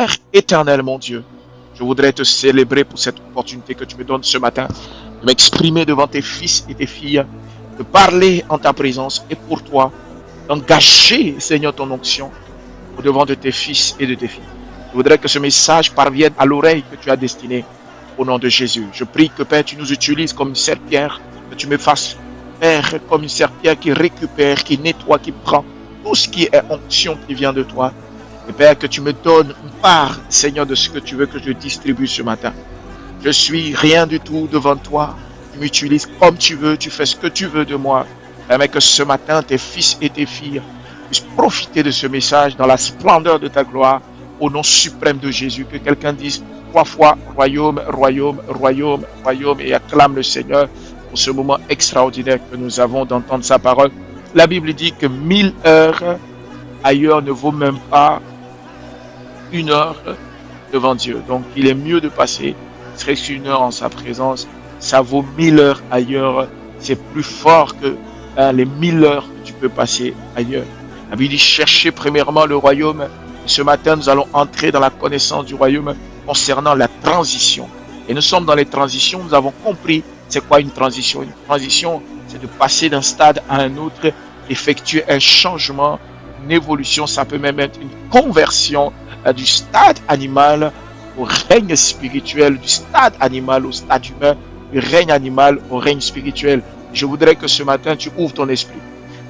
Père éternel, mon Dieu, je voudrais te célébrer pour cette opportunité que tu me donnes ce matin de m'exprimer devant tes fils et tes filles, de parler en ta présence et pour toi, d'engager, Seigneur, ton onction au devant de tes fils et de tes filles. Je voudrais que ce message parvienne à l'oreille que tu as destinée au nom de Jésus. Je prie que, Père, tu nous utilises comme une serpillère, que tu me fasses, Père, comme une serpillère qui récupère, qui nettoie, qui prend tout ce qui est onction qui vient de toi. Et Père, que tu me donnes une part, Seigneur, de ce que tu veux que je distribue ce matin. Je suis rien du tout devant toi. Tu m'utilises comme tu veux, tu fais ce que tu veux de moi. Permets que ce matin, tes fils et tes filles puissent profiter de ce message dans la splendeur de ta gloire, au nom suprême de Jésus. Que quelqu'un dise 3 fois royaume, royaume, royaume, royaume, et acclame le Seigneur pour ce moment extraordinaire que nous avons d'entendre sa parole. La Bible dit que 1000 heures ailleurs ne vaut même pas 1 heure devant Dieu. Donc il est mieux de passer serait-ce 1 heure en sa présence. Ça vaut 1000 heures ailleurs. C'est plus fort que les 1000 heures que tu peux passer ailleurs. La Bible dit cherchez premièrement le royaume. Et ce matin, nous allons entrer dans la connaissance du royaume concernant la transition. Et nous sommes dans les transitions. Nous avons compris c'est quoi une transition. Une transition, c'est de passer d'un stade à un autre, effectuer un changement, une évolution. Ça peut même être une conversion du stade animal au règne spirituel, du stade animal au stade humain, du règne animal au règne spirituel. Je voudrais que ce matin, tu ouvres ton esprit.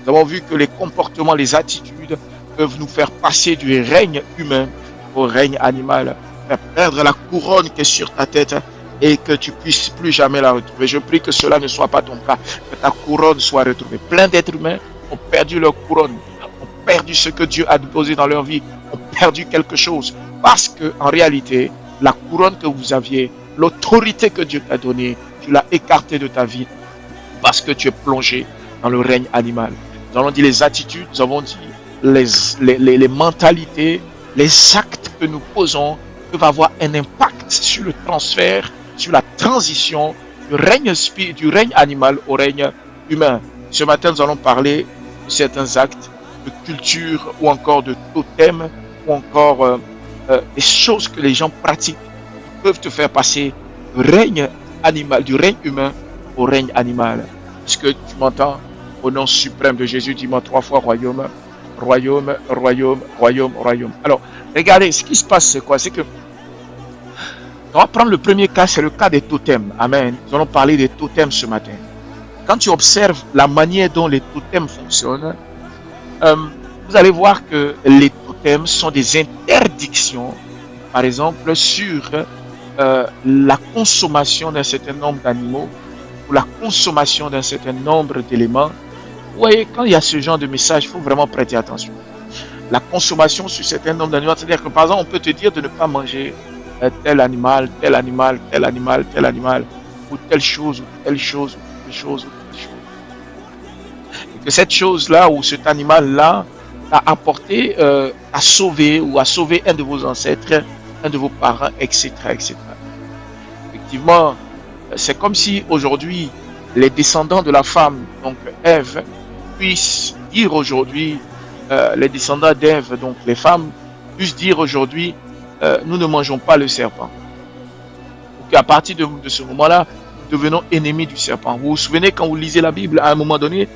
Nous avons vu que les comportements, les attitudes peuvent nous faire passer du règne humain au règne animal, faire perdre la couronne qui est sur ta tête et que tu puisses plus jamais la retrouver. Je prie que cela ne soit pas ton cas, que ta couronne soit retrouvée. Plein d'êtres humains ont perdu leur couronne, ont perdu ce que Dieu a déposé dans leur vie, ont perdu quelque chose parce que en réalité, la couronne que vous aviez, l'autorité que Dieu t'a donnée, tu l'as écartée de ta vie parce que tu es plongé dans le règne animal. Nous avons dit les attitudes, nous avons dit les mentalités, les actes que nous posons peuvent avoir un impact sur le transfert, sur la transition du règne animal au règne humain. Ce matin, nous allons parler de certains actes de culture ou encore de totems ou encore des choses que les gens pratiquent qui peuvent te faire passer du règne animal, du règne humain au règne animal. Est-ce que tu m'entends? Au nom suprême de Jésus, dis-moi 3 fois royaume, royaume, royaume, royaume, royaume. Alors, regardez, ce qui se passe, c'est quoi? C'est que on va prendre le premier cas, c'est le cas des totems. Amen. Nous allons parler des totems ce matin. Quand tu observes la manière dont les totems fonctionnent, vous allez voir que les totems sont des interdictions, par exemple, sur la consommation d'un certain nombre d'animaux ou la consommation d'un certain nombre d'éléments. Vous voyez, quand il y a ce genre de message, il faut vraiment prêter attention. La consommation sur un certain nombre d'animaux, c'est-à-dire que par exemple, on peut te dire de ne pas manger tel animal, tel animal, tel animal, tel animal, ou telle chose, ou telle chose, ou telle chose, ou telle chose. Et que cette chose-là, ou cet animal-là, a apporté à sauver, ou à sauver un de vos ancêtres, un de vos parents, etc., etc. Effectivement, c'est comme si aujourd'hui, les descendants de la femme, donc Ève, puissent dire aujourd'hui, les descendants d'Ève, donc les femmes, puissent dire aujourd'hui, nous ne mangeons pas le serpent. Donc à partir de ce moment-là, nous devenons ennemis du serpent. Vous vous souvenez quand vous lisez la Bible, à un moment donné,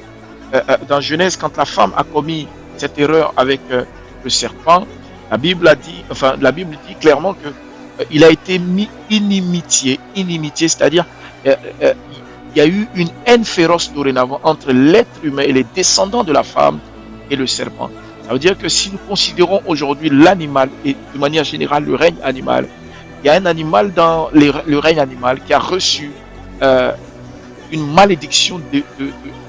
dans Genèse, quand la femme a commis cette erreur avec le serpent, la Bible dit clairement que il a été mis inimitié, c'est-à-dire il y a eu une haine féroce dorénavant entre l'être humain et les descendants de la femme et le serpent. Ça veut dire que si nous considérons aujourd'hui l'animal et de manière générale le règne animal, il y a un animal dans le règne animal qui a reçu une malédiction de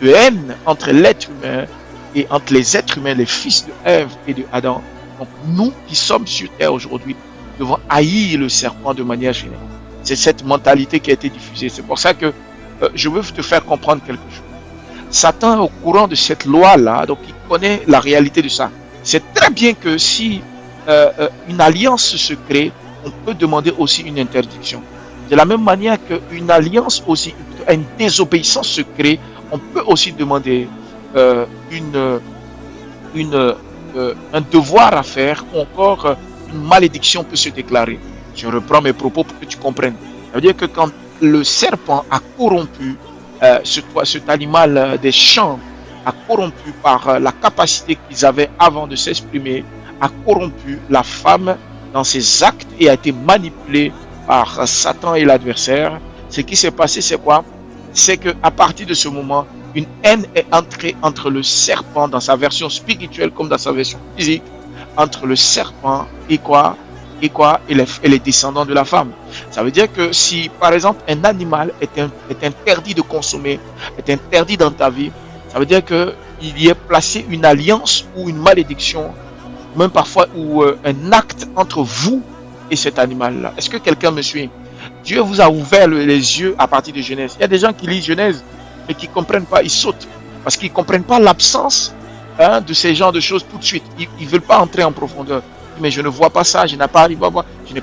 haine entre l'être humain et entre les êtres humains, les fils de Ève et de Adam. Donc nous qui sommes sur terre aujourd'hui devons haïr le serpent de manière générale. C'est cette mentalité qui a été diffusée. C'est pour ça que je veux te faire comprendre quelque chose. Satan est au courant de cette loi-là, donc il connaît la réalité de ça. C'est très bien que si une alliance se crée, on peut demander aussi une interdiction. De la même manière qu'une alliance aussi, une désobéissance se crée, on peut aussi demander un devoir à faire ou encore une une malédiction peut se déclarer. Je reprends mes propos pour que tu comprennes. Ça veut dire que quand le serpent a corrompu cet animal des champs, a corrompu par la capacité qu'ils avaient avant de s'exprimer, a corrompu la femme dans ses actes et a été manipulé par Satan et l'adversaire. Ce qui s'est passé, c'est quoi? C'est qu'à partir de ce moment, une haine est entrée entre le serpent dans sa version spirituelle comme dans sa version physique, entre le serpent et quoi? Et les descendants de la femme. Ça veut dire que si, par exemple, un animal est interdit de consommer, est interdit dans ta vie, ça veut dire qu'il y est placé une alliance ou une malédiction, même parfois ou un acte entre vous et cet animal-là. Est-ce que quelqu'un me suit? Dieu vous a ouvert les yeux à partir de Genèse. Il y a des gens qui lisent Genèse, mais qui ne comprennent pas, ils sautent, parce qu'ils ne comprennent pas l'absence de ces genres de choses tout de suite. Ils ne veulent pas entrer en profondeur. Mais je ne vois pas ça, je n'ai pas arrivé à voir, je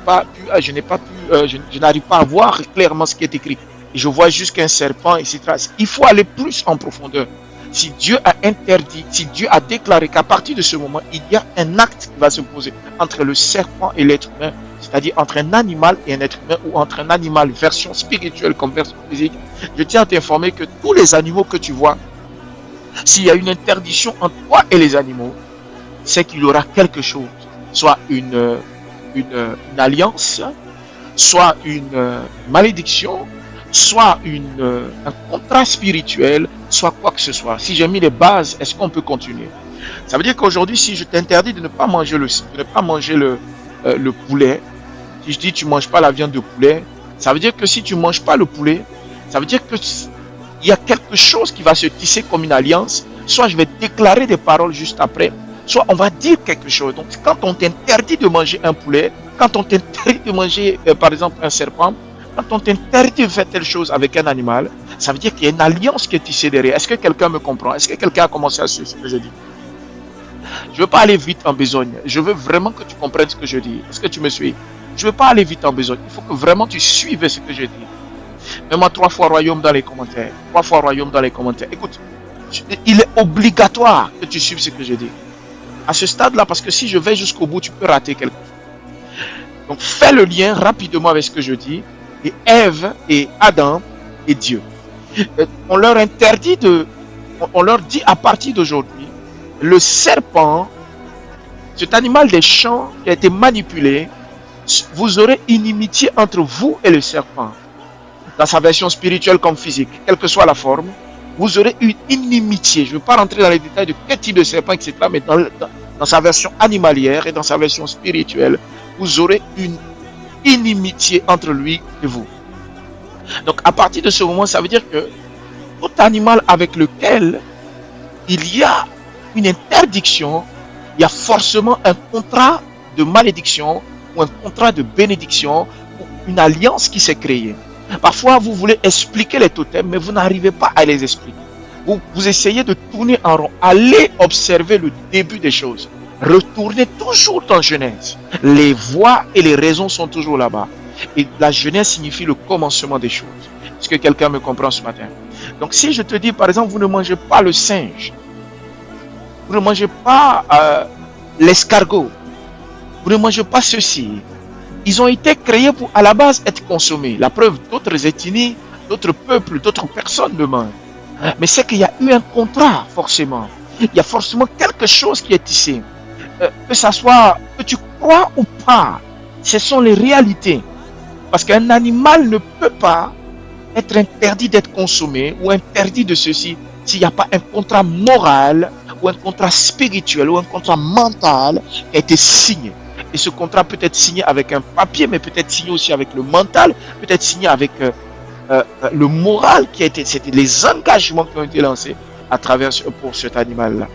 n'arrive pas à voir clairement ce qui est écrit. Et je vois juste qu'un serpent, etc. Il faut aller plus en profondeur. Si Dieu a interdit, si Dieu a déclaré qu'à partir de ce moment, il y a un acte qui va se poser entre le serpent et l'être humain, c'est-à-dire entre un animal et un être humain, ou entre un animal version spirituelle comme version physique, je tiens à t'informer que tous les animaux que tu vois, s'il y a une interdiction entre toi et les animaux, c'est qu'il y aura quelque chose. Soit une alliance, soit une malédiction, soit un contrat spirituel, soit quoi que ce soit. Si j'ai mis les bases, est-ce qu'on peut continuer? Ça veut dire qu'aujourd'hui, si je t'interdis de ne pas manger le poulet, si je dis tu ne manges pas la viande de poulet, ça veut dire que si tu ne manges pas le poulet, ça veut dire qu'il y a quelque chose qui va se tisser comme une alliance. Soit je vais déclarer des paroles juste après, soit on va dire quelque chose. Donc, quand on t'interdit de manger un poulet, quand on t'interdit de manger, par exemple, un serpent, quand on t'interdit de faire telle chose avec un animal, ça veut dire qu'il y a une alliance qui est tissée derrière. Est-ce que quelqu'un me comprend? Est-ce que quelqu'un a commencé à suivre ce que je dis? Je ne veux pas aller vite en besogne. Je veux vraiment que tu comprennes ce que je dis. Est-ce que tu me suis? Je ne veux pas aller vite en besogne. Il faut que vraiment tu suives ce que je dis. Mets-moi 3 fois royaume dans les commentaires. 3 fois royaume dans les commentaires. Écoute, il est obligatoire que tu suives ce que je dis. À ce stade-là, parce que si je vais jusqu'au bout, tu peux rater quelque chose. Donc, fais le lien rapidement avec ce que je dis. Et Ève et Adam et Dieu. On leur interdit on leur dit à partir d'aujourd'hui, le serpent, cet animal des champs qui a été manipulé, vous aurez une inimitié entre vous et le serpent. Dans sa version spirituelle comme physique, quelle que soit la forme, vous aurez une inimitié. Je ne veux pas rentrer dans les détails de quel type de serpent, etc. Mais dans sa version animalière et dans sa version spirituelle, vous aurez une inimitié entre lui et vous. Donc à partir de ce moment, ça veut dire que tout animal avec lequel il y a une interdiction, il y a forcément un contrat de malédiction ou un contrat de bénédiction ou une alliance qui s'est créée. Parfois, vous voulez expliquer les totems, mais vous n'arrivez pas à les expliquer. Vous essayez de tourner en rond. Allez observer le début des choses. Retournez toujours dans Genèse. Les voies et les raisons sont toujours là-bas. Et la Genèse signifie le commencement des choses. Est-ce que quelqu'un me comprend ce matin? Donc si je te dis, par exemple, vous ne mangez pas le singe, vous ne mangez pas l'escargot, vous ne mangez pas ceci, ils ont été créés pour à la base être consommés. La preuve, d'autres ethnies, d'autres peuples, d'autres personnes le mangent. Mais c'est qu'il y a eu un contrat, forcément. Il y a forcément quelque chose qui est tissé. Que ça soit, que tu crois ou pas, ce sont les réalités. Parce qu'un animal ne peut pas être interdit d'être consommé ou interdit de ceci s'il n'y a pas un contrat moral ou un contrat spirituel ou un contrat mental qui a été signé. Et ce contrat peut être signé avec un papier, mais peut être signé aussi avec le mental, peut être signé avec le moral qui a été, c'était les engagements qui ont été lancés à travers pour cet animal-là.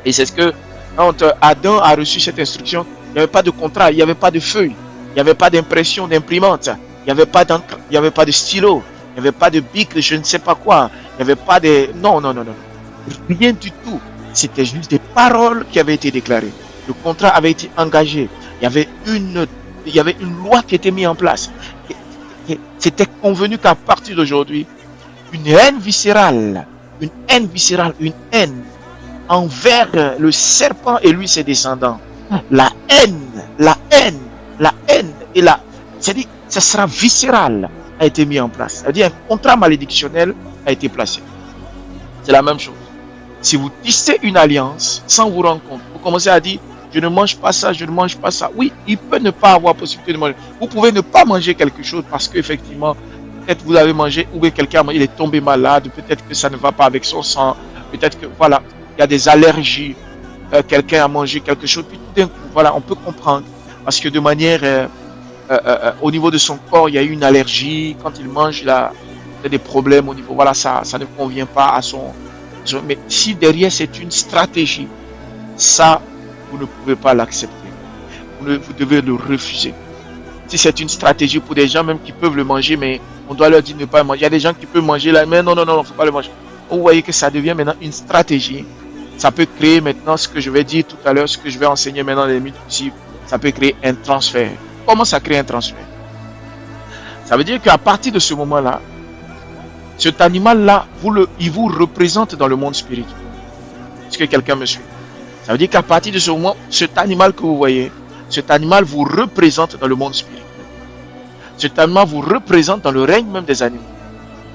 Et c'est ce que quand Adam a reçu cette instruction, il n'y avait pas de contrat, il n'y avait pas de feuille, il n'y avait pas d'impression d'imprimante, il n'y avait pas d'encre, il n'y avait pas de stylo, il n'y avait pas de bic, je ne sais pas quoi, il n'y avait pas de... Non, rien du tout. C'était juste des paroles qui avaient été déclarées. Le contrat avait été engagé. Il y avait une loi qui était mise en place. C'était convenu qu'à partir d'aujourd'hui, une haine viscérale envers le serpent et lui ses descendants. La haine la haine et c'est-à-dire, ça sera viscéral, a été mis en place. C'est-à-dire, un contrat malédictionnel a été placé. C'est la même chose. Si vous tissez une alliance sans vous rendre compte, vous commencez à dire, je ne mange pas ça, je ne mange pas ça. Oui, il peut ne pas avoir possibilité de manger. Vous pouvez ne pas manger quelque chose parce qu'effectivement, peut-être vous avez mangé, ou bien quelqu'un il est tombé malade, peut-être que ça ne va pas avec son sang, peut-être que voilà, il y a des allergies, quelqu'un a mangé quelque chose, puis tout d'un coup, voilà, on peut comprendre. Parce que de manière, au niveau de son corps, il y a eu une allergie, quand il mange, il a des problèmes au niveau, voilà, ça ne convient pas à son. Mais si derrière c'est une stratégie, ça, vous ne pouvez pas l'accepter. Vous devez le refuser. Si c'est une stratégie pour des gens même qui peuvent le manger, mais on doit leur dire de ne pas le manger. Il y a des gens qui peuvent manger là, mais non, il ne faut pas le manger. Vous voyez que ça devient maintenant une stratégie. Ça peut créer maintenant ce que je vais dire tout à l'heure, ce que je vais enseigner maintenant les limites possibles. Ça peut créer un transfert. Comment ça crée un transfert? Ça veut dire qu'à partir de ce moment-là, cet animal-là, il vous représente dans le monde spirituel. Est-ce que quelqu'un me suit? Ça veut dire qu'à partir de ce moment, cet animal que vous voyez, cet animal vous représente dans le monde spirituel. Cet animal vous représente dans le règne même des animaux.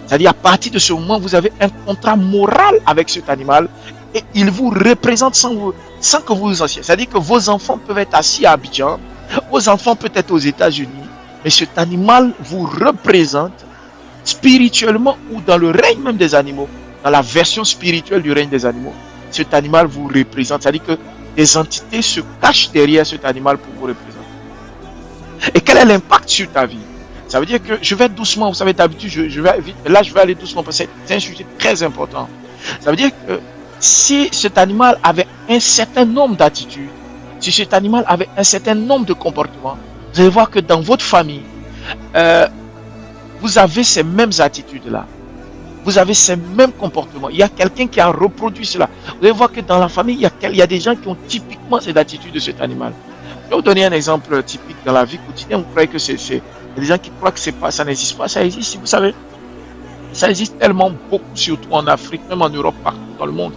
C'est-à-dire à partir de ce moment, vous avez un contrat moral avec cet animal et il vous représente sans que vous vous assiez. C'est-à-dire que vos enfants peuvent être assis à Abidjan, vos enfants peuvent être aux États-Unis, mais cet animal vous représente spirituellement ou dans le règne même des animaux, dans la version spirituelle du règne des animaux. Cet animal vous représente. C'est-à-dire que des entités se cachent derrière cet animal pour vous représenter. Et quel est l'impact sur ta vie? Ça veut dire que je vais doucement, vous savez, d'habitude, je vais aller doucement parce que c'est un sujet très important. Ça veut dire que si cet animal avait un certain nombre d'attitudes, si cet animal avait un certain nombre de comportements, vous allez voir que dans votre famille, vous avez ces mêmes attitudes-là. Vous avez ces mêmes comportements. Il y a quelqu'un qui a reproduit cela. Vous allez voir que dans la famille, il y a des gens qui ont typiquement cette attitude de cet animal. Je vais vous donner un exemple typique dans la vie quotidienne. Vous croyez que il y a des gens qui croient que ça n'existe pas. Ça existe, si vous savez. Ça existe tellement beaucoup, surtout en Afrique, même en Europe, partout dans le monde.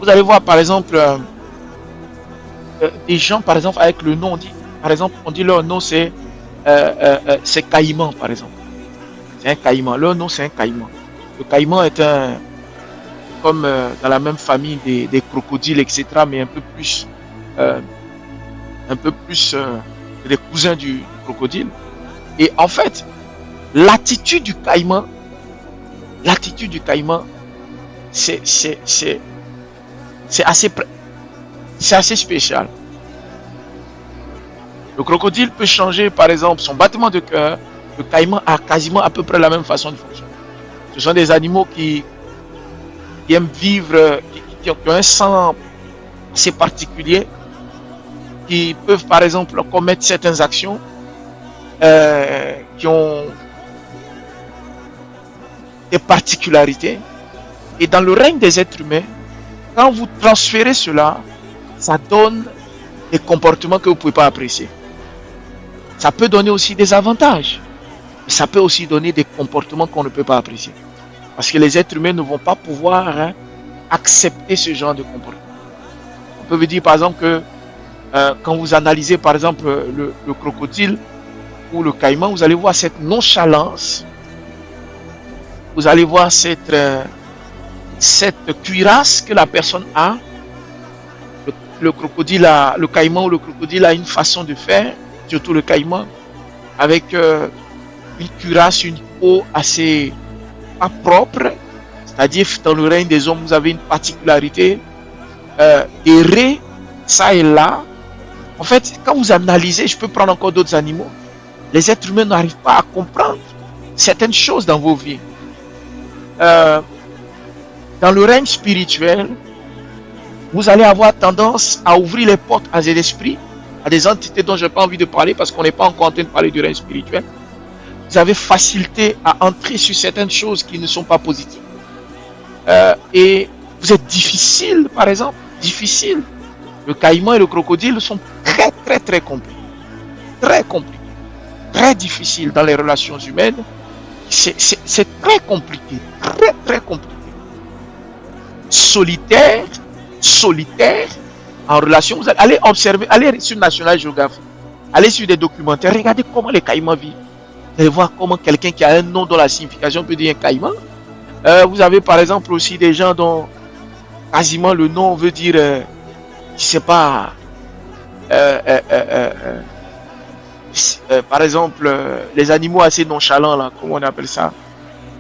Vous allez voir, par exemple, des gens, par exemple, avec le nom, on dit leur nom, c'est caïman, par exemple. C'est un caïman. Leur nom, c'est un caïman. Le caïman est comme dans la même famille des crocodiles, etc., mais un peu plus des cousins du crocodile. Et en fait, l'attitude du caïman, c'est assez spécial. Le crocodile peut changer, par exemple, son battement de cœur. Le caïman a quasiment à peu près la même façon de fonctionner. Ce sont des animaux qui aiment vivre, qui ont un sang assez particulier, qui peuvent par exemple commettre certaines actions qui ont des particularités. Et dans le règne des êtres humains, quand vous transférez cela, ça donne des comportements que vous ne pouvez pas apprécier. Ça peut donner aussi des avantages. Ça peut aussi donner des comportements qu'on ne peut pas apprécier. Parce que les êtres humains ne vont pas pouvoir accepter ce genre de comportement. On peut vous dire par exemple que quand vous analysez par exemple le crocodile ou le caïman, vous allez voir cette nonchalance. Vous allez voir cette cuirasse que la personne a. Le caïman ou le crocodile a une façon de faire, surtout le caïman, avec une cuirasse, une peau assez pas propre, c'est-à-dire dans le règne des hommes, vous avez une particularité, errer, ça et là. En fait, quand vous analysez, je peux prendre encore d'autres animaux, les êtres humains n'arrivent pas à comprendre certaines choses dans vos vies. Dans le règne spirituel, vous allez avoir tendance à ouvrir les portes à des esprits, à des entités dont je n'ai pas envie de parler parce qu'on n'est pas encore en train de parler du règne spirituel. Vous avez facilité à entrer sur certaines choses qui ne sont pas positives. Et vous êtes difficile, par exemple. Difficile. Le caïman et le crocodile sont très, très, très compliqués. Très compliqués. Très difficiles dans les relations humaines. C'est très compliqué. Très, très compliqué. Solitaire, en relation. Vous allez observer, allez sur National Geographic. Allez sur des documentaires, regardez comment les caïmans vivent. Vous allez voir comment quelqu'un qui a un nom dont la signification peut dire un caïman. Vous avez par exemple aussi des gens dont quasiment le nom veut dire, je sais pas, par exemple, les animaux assez nonchalants, là, comment on appelle ça?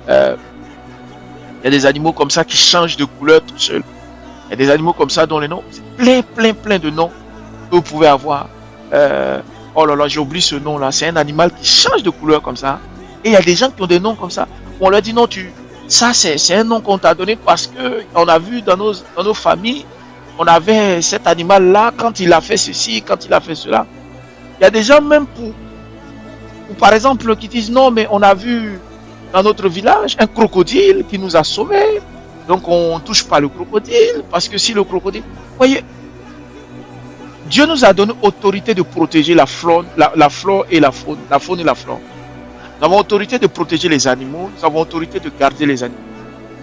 Il y a des animaux comme ça qui changent de couleur tout seul. Il y a des animaux comme ça dont les noms, c'est plein de noms que vous pouvez avoir. Oh là là, j'ai oublié ce nom-là. C'est un animal qui change de couleur comme ça. Et il y a des gens qui ont des noms comme ça. On leur dit non, ça c'est un nom qu'on t'a donné parce que on a vu dans nos familles, on avait cet animal-là quand il a fait ceci, quand il a fait cela. Il y a des gens même pour par exemple qui disent non, mais on a vu dans notre village un crocodile qui nous a sauvés. Donc on ne touche pas le crocodile parce que si le crocodile... Voyez, Dieu nous a donné autorité de protéger la flore et la faune, et la flore. Nous avons autorité de protéger les animaux, nous avons autorité de garder les animaux.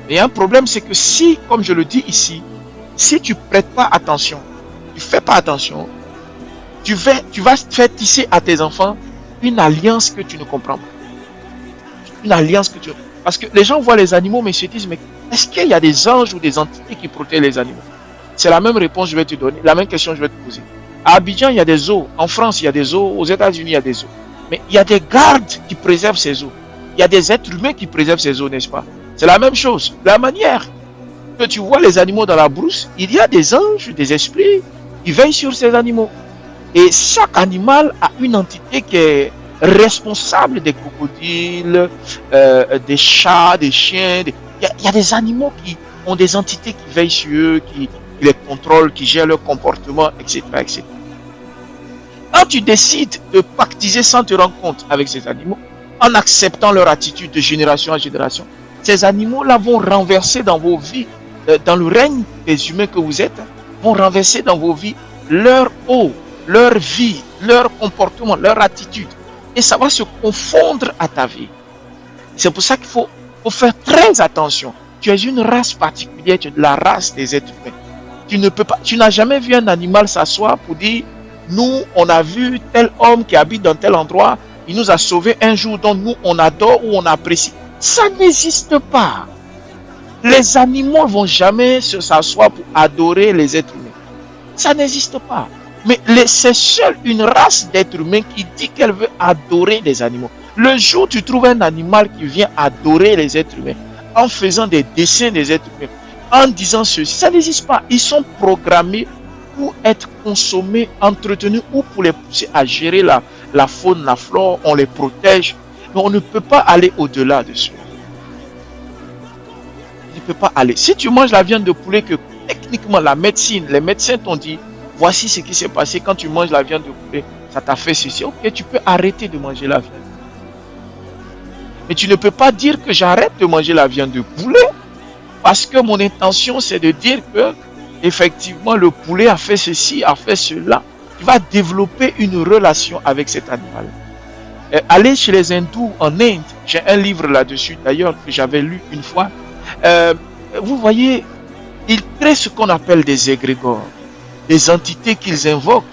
Mais un problème, c'est que si, comme je le dis ici, si tu ne prêtes pas attention, tu ne fais pas attention, tu vas faire tisser à tes enfants une alliance que tu ne comprends pas. Une alliance que tu... Parce que les gens voient les animaux, mais ils se disent, mais est-ce qu'il y a des anges ou des entités qui protègent les animaux? C'est la même réponse que je vais te donner, la même question que je vais te poser. À Abidjan, il y a des zoos. En France, il y a des zoos. Aux États-Unis, il y a des zoos. Mais il y a des gardes qui préservent ces zoos. Il y a des êtres humains qui préservent ces zoos, n'est-ce pas? C'est la même chose. De la manière que tu vois les animaux dans la brousse, il y a des anges, des esprits qui veillent sur ces animaux. Et chaque animal a une entité qui est responsable des crocodiles, des chats, des chiens. Il y a des animaux qui ont des entités qui veillent sur eux, qui les contrôlent, qui gèrent leur comportement, etc., etc. Quand tu décides de pactiser sans te rendre compte avec ces animaux, en acceptant leur attitude de génération en génération, ces animaux-là vont renverser dans vos vies, dans le règne des humains que vous êtes, vont renverser dans vos vies leur eau, leur vie, leur comportement, leur attitude. Et ça va se confondre à ta vie. C'est pour ça qu'il faut faire très attention. Tu es une race particulière, tu es de la race des êtres humains. Tu n'as jamais vu un animal s'asseoir pour dire, nous, on a vu tel homme qui habite dans tel endroit, il nous a sauvés un jour, donc nous, on adore ou on apprécie. Ça n'existe pas. Les animaux ne vont jamais s'asseoir pour adorer les êtres humains. Ça n'existe pas. Mais c'est seule une race d'êtres humains qui dit qu'elle veut adorer les animaux. Le jour où tu trouves un animal qui vient adorer les êtres humains, en faisant des dessins des êtres humains, en disant ceci, ça n'existe pas. Ils sont programmés pour être consommés, entretenus ou pour les pousser à gérer la faune, la flore, on les protège. Mais on ne peut pas aller au-delà de cela. On ne peut pas aller. Si tu manges la viande de poulet, que techniquement les médecins t'ont dit, voici ce qui s'est passé quand tu manges la viande de poulet, ça t'a fait ceci. Ok, tu peux arrêter de manger la viande. Mais tu ne peux pas dire que j'arrête de manger la viande de poulet parce que mon intention c'est de dire que effectivement le poulet a fait ceci, a fait cela. Tu vas développer une relation avec cet animal. Aller chez les hindous en Inde, j'ai un livre là-dessus d'ailleurs que j'avais lu une fois. Vous voyez, ils créent ce qu'on appelle des égrégores, des entités qu'ils invoquent.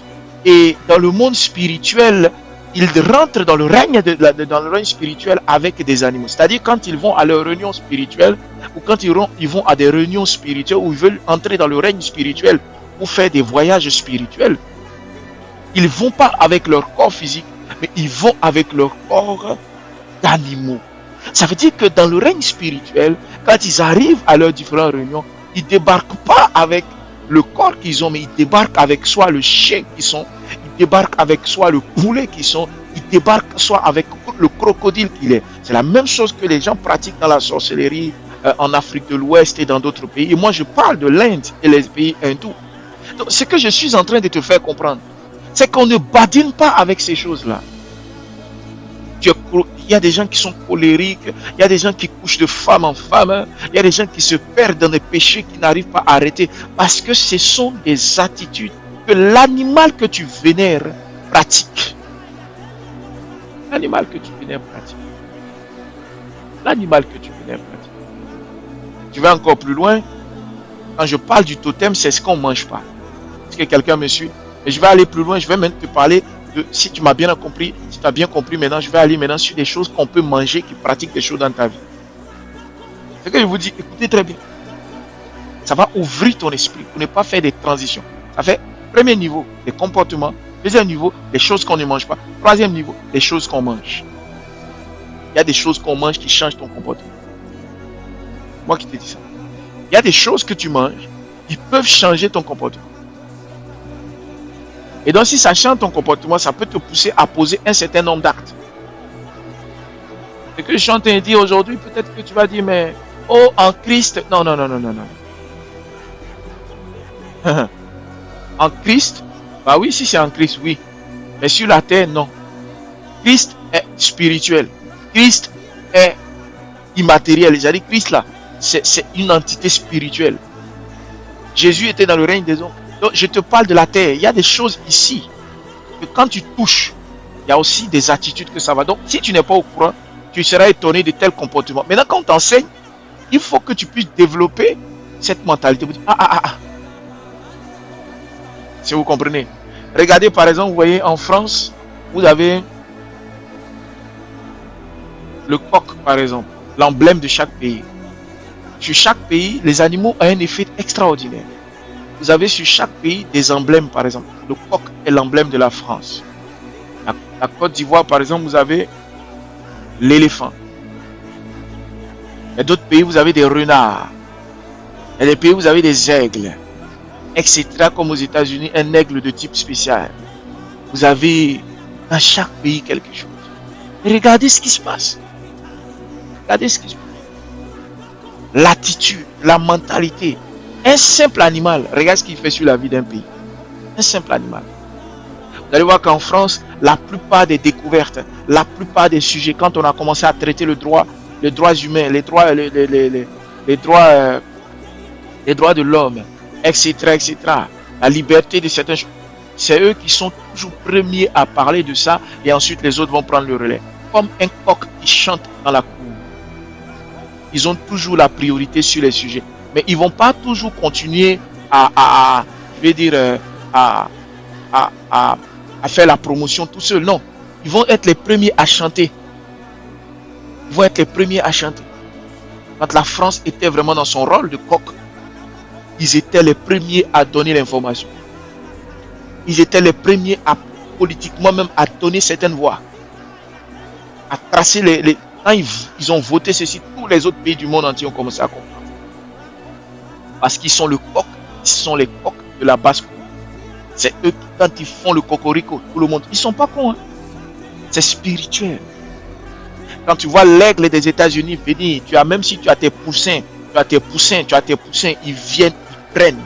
Et dans le monde spirituel, ils rentrent dans le règne spirituel avec des animaux. C'est-à-dire quand ils vont à leur réunion spirituelle ou quand ils vont à des réunions spirituelles où ils veulent entrer dans le règne spirituel pour faire des voyages spirituels, ils ne vont pas avec leur corps physique, mais ils vont avec leur corps d'animaux. Ça veut dire que dans le règne spirituel, quand ils arrivent à leurs différentes réunions, ils ne débarquent pas avec le corps qu'ils ont, mais ils débarquent avec soit le chien qu'ils sont, ils débarquent avec soit le poulet qu'ils sont, ils débarquent soit avec le crocodile qu'il est. C'est la même chose que les gens pratiquent dans la sorcellerie en Afrique de l'Ouest et dans d'autres pays. Et moi, je parle de l'Inde et les pays hindous. Donc, ce que je suis en train de te faire comprendre, c'est qu'on ne badine pas avec ces choses-là. Il y a des gens qui sont colériques, il y a des gens qui couchent de femme en femme, il y a des gens qui se perdent dans des péchés qui n'arrivent pas à arrêter parce que ce sont des attitudes que l'animal que tu vénères pratique. L'animal que tu vénères pratique. L'animal que tu vénères pratique. Tu vas encore plus loin. Quand je parle du totem, c'est ce qu'on ne mange pas. Est-ce que quelqu'un me suit? Et je vais aller plus loin, je vais même te parler si tu m'as bien compris, si tu as bien compris, maintenant je vais aller maintenant sur des choses qu'on peut manger, qui pratiquent des choses dans ta vie. C'est que je vous dis, écoutez très bien. Ça va ouvrir ton esprit pour ne pas faire des transitions. Ça fait premier niveau, des comportements. Deuxième niveau, des choses qu'on ne mange pas. Troisième niveau, des choses qu'on mange. Il y a des choses qu'on mange qui changent ton comportement. Moi qui te dis ça. Il y a des choses que tu manges qui peuvent changer ton comportement. Et donc si ça change ton comportement, ça peut te pousser à poser un certain nombre d'actes. Ce que je suis en train de dire aujourd'hui, peut-être que tu vas dire, mais oh, en Christ, non. En Christ, bah oui, si c'est en Christ, oui. Mais sur la terre, non. Christ est spirituel. Christ est immatériel. C'est-à-dire Christ là, c'est une entité spirituelle. Jésus était dans le règne des hommes. Donc je te parle de la terre. Il y a des choses ici que quand tu touches, il y a aussi des attitudes que ça va. Donc si tu n'es pas au courant, tu seras étonné de tel comportement. Maintenant, quand on t'enseigne, il faut que tu puisses développer cette mentalité. Vous dites, si vous comprenez. Regardez par exemple, vous voyez en France, vous avez le coq par exemple, l'emblème de chaque pays. Sur chaque pays, les animaux ont un effet extraordinaire. Vous avez sur chaque pays des emblèmes par exemple. Le coq est l'emblème de la France. La Côte d'Ivoire par exemple, vous avez l'éléphant. Il y a d'autres pays, vous avez des renards. Il y a des pays, vous avez des aigles, etc. Comme aux États-Unis, un aigle de type spécial. Vous avez dans chaque pays quelque chose. Et regardez ce qui se passe. Regardez ce qui se passe. L'attitude, la mentalité. Un simple animal, regarde ce qu'il fait sur la vie d'un pays. Un simple animal. Vous allez voir qu'en France, la plupart des découvertes, la plupart des sujets, quand on a commencé à traiter les droits humains, les droits de l'homme, etc., la liberté de certains choses, c'est eux qui sont toujours premiers à parler de ça et ensuite les autres vont prendre le relais. Comme un coq qui chante dans la cour. Ils ont toujours la priorité sur les sujets. Mais ils ne vont pas toujours continuer à faire la promotion tout seuls. Non. Ils vont être les premiers à chanter. Quand la France était vraiment dans son rôle de coq, ils étaient les premiers à donner l'information. Ils étaient les premiers à politiquement même à donner certaines voix. À tracer quand ils ont voté ceci, tous les autres pays du monde entier ont commencé à comprendre. Parce qu'ils sont le coq, ils sont les coqs de la basse-cour. C'est eux qui, quand ils font le cocorico, tout le monde, ils ne sont pas cons. Hein? C'est spirituel. Quand tu vois l'aigle des États-Unis venir, même si tu as tes poussins, ils viennent, ils prennent.